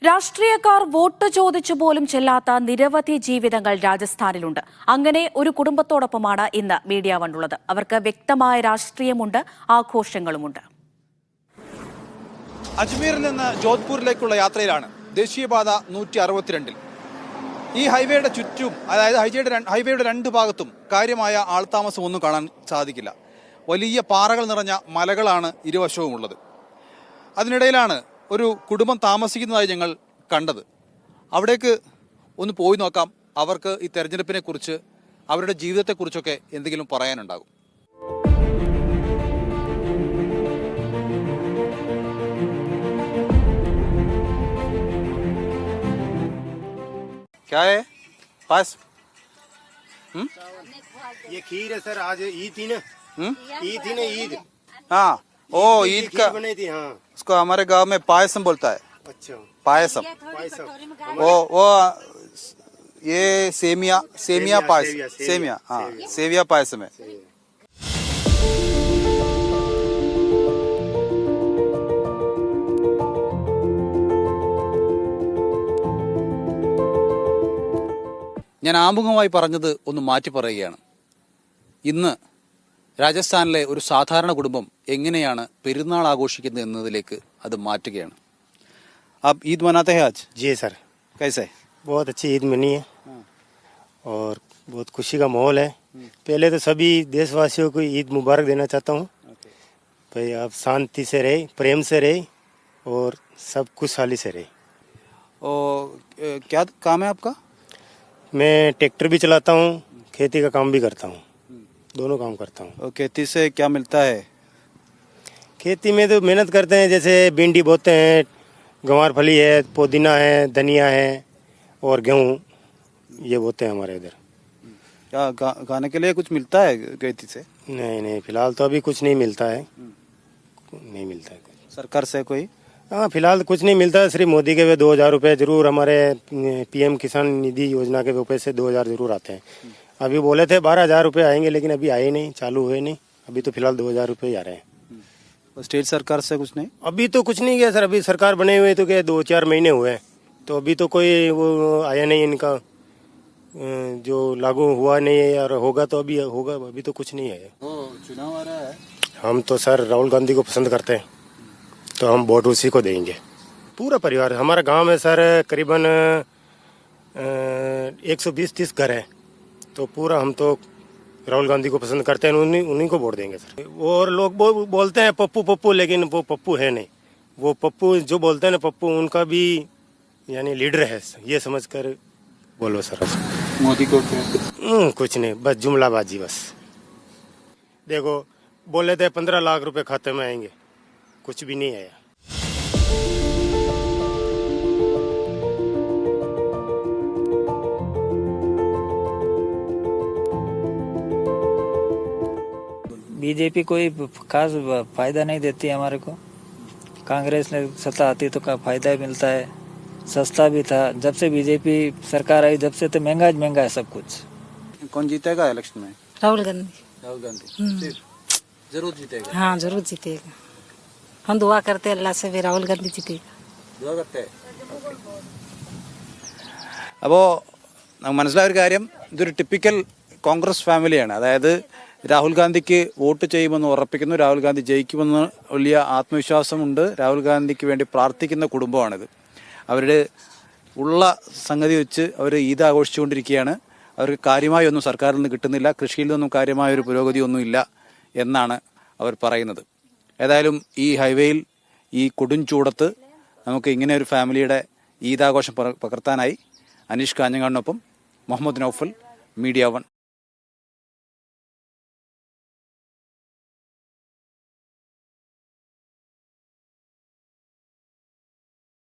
രാഷ്ട്രീയക്കാർ വോട്ട് ചോദിച്ചു പോലും ചെല്ലാത്ത നിരവധി ജീവിതങ്ങൾ രാജസ്ഥാനിലുണ്ട്. അങ്ങനെ ഒരു കുടുംബത്തോടൊപ്പമാണ് ഇന്ന് മീഡിയ വൺ ഉള്ളത്. അവർക്ക് വ്യക്തമായ രാഷ്ട്രീയമുണ്ട്, ആഘോഷങ്ങളുമുണ്ട്. അജ്മീറിൽ നിന്ന് ജോധ്പൂരിലേക്കുള്ള യാത്രയിലാണ് ദേശീയപാത 162. ഈ ഹൈവേയുടെ ചുറ്റും, അതായത് ഹൈവേയുടെ രണ്ട് ഭാഗത്തും കാര്യമായ ആൾതാമസം ഒന്നും കാണാൻ സാധിക്കില്ല. വലിയ പാറകൾ നിറഞ്ഞ മലകളാണ് ഇരുവശവുമുള്ളത്. അതിനിടയിലാണ് ഒരു കുടുംബം താമസിക്കുന്നതായി ഞങ്ങൾ കണ്ടത്. അവിടേക്ക് ഒന്ന് പോയി നോക്കാം. അവർക്ക് ഈ തെരഞ്ഞെടുപ്പിനെ കുറിച്ച്, അവരുടെ ജീവിതത്തെക്കുറിച്ചൊക്കെ എന്തെങ്കിലും പറയാനുണ്ടാകും. क्या है पास? ये खीर है सर, आज ईद थी ना। ईद थी ना, ईद। हाँ, ओ ईद का बनी थी। हाँ, उसको हमारे गांव में पायसम बोलता है. अच्छा पायसम. पायसम। वो ये सेमिया पायस, सेमिया. हाँ, सेविया पायसम है. ഞാൻ ആമുഖമായി പറഞ്ഞത് ഒന്ന് മാറ്റി പറയുകയാണ്. ഇന്ന് രാജസ്ഥാനിലെ ഒരു സാധാരണ കുടുംബം എങ്ങനെയാണ് പെരുന്നാൾ ആഘോഷിക്കുന്നത് എന്നതിലേക്ക് അത് മാറ്റുകയാണ്. आप ईद मनाते हैं आज? जी सर, कैसे? बहुत अच्छी ईद मनी है और बहुत खुशी का माहौल है। पहले तो सभी देशवासियों को ईद मुबारक देना चाहता हूँ। भाई आप शांति से रहे, प्रेम से रहे और सब खुशहाली से रहे। और क्या काम है आपका? मैं ट्रैक्टर भी चलाता हूँ, खेती का काम भी करता हूँ, दोनों काम करता हूँ। और खेती से क्या मिलता है? खेती में तो मेहनत करते हैं, जैसे भिंडी बोते हैं, गंवार फली है, पुदीना है, धनिया है और गेहूँ, ये बोते हैं हमारे इधर। क्या खाने के लिए कुछ मिलता है खेती से? नहीं, फिलहाल तो अभी कुछ नहीं मिलता है, नहीं मिलता है कुछ सरकार से कोई? हाँ, फिलहाल कुछ नहीं मिलता है। सिर्फ मोदी के 2000 रुपये जरूर, हमारे पीएम किसान निधि योजना के रुपये से 2000 जरूर आते हैं। अभी बोले थे 12,000 रुपये आएंगे, लेकिन अभी आए नहीं, चालू हुए नहीं। अभी तो फिलहाल 2000 रुपये ही आ रहे हैं। स्टेट सरकार से कुछ नहीं? अभी तो कुछ नहीं गया सर, अभी सरकार बने हुए तो क्या 2-4 महीने हुए हैं, तो अभी तो कोई वो आया नहीं इनका, जो लागू हुआ नहीं है और होगा तो अभी होगा, अभी तो कुछ नहीं है। चुनाव आ रहा है, हम तो सर राहुल गांधी को पसंद करते हैं, तो हम वोट उसी को देंगे। पूरा परिवार, हमारा गांव में सर करीबन 120-30 घर है, तो पूरा हम तो राहुल गांधी को पसंद करते हैं, उन्हीं को वोट देंगे सर। और लोग बोलते हैं पप्पू पप्पू, लेकिन वो पप्पू है नहीं। वो पप्पू जो बोलते हैं ना, पप्पू उनका भी यानी लीडर है, ये समझकर बोलो सर। मोदी को कुछ नहीं, बस जुमलाबाजी बस। देखो बोले थे 15 लाख रुपए खाते में आएंगे, कुछ भी नहीं आया। बीजेपी कोई खास फायदा नहीं देती हमारे को। कांग्रेस ने सत्ता आती तो का फायदा ही मिलता है, सस्ता भी था। जब से बीजेपी सरकार आई, जब से तो महंगा है सब कुछ। कौन जीतेगा इलेक्शन में? राहुल गांधी। राहुल गांधी जरूर जीतेगा। हाँ, जरूर जीतेगा। हम दुआ करते हैं अल्लाह से भी राहुल गांधी जीतेगा। दुआ करते हैं. അപ്പോൾ നമുക്ക് മനസ്സിലായ ഒരു കാര്യം, ഇതൊരു ടിപ്പിക്കൽ കോൺഗ്രസ് ഫാമിലിയാണ്. അതായത് രാഹുൽ ഗാന്ധിക്ക് വോട്ട് ചെയ്യുമെന്ന് ഉറപ്പിക്കുന്നു, രാഹുൽ ഗാന്ധി ജയിക്കുമെന്ന് വലിയ ആത്മവിശ്വാസമുണ്ട്, രാഹുൽ ഗാന്ധിക്ക് വേണ്ടി പ്രാർത്ഥിക്കുന്ന കുടുംബമാണിത്. അവരുടെ ഉള്ള സംഗതി വെച്ച് അവർ ഈദ് ആഘോഷിച്ചുകൊണ്ടിരിക്കുകയാണ്. അവർക്ക് കാര്യമായി ഒന്നും സർക്കാരിൽ നിന്ന് കിട്ടുന്നില്ല, കൃഷിയിൽ നിന്നും കാര്യമായൊരു പുരോഗതിയൊന്നുമില്ല എന്നാണ് അവർ പറയുന്നത്. ഏതായാലും ഈ ഹൈവേയിൽ ഈ കൊടും ചൂടത്ത് നമുക്ക് ഇങ്ങനെ ഒരു ഫാമിലിയുടെ ഈദാഘോഷം പകർത്താനായി അനീഷ് കാഞ്ഞങ്ങാടിനൊപ്പം മുഹമ്മദ് നൌഫൽ, മീഡിയ വൺ.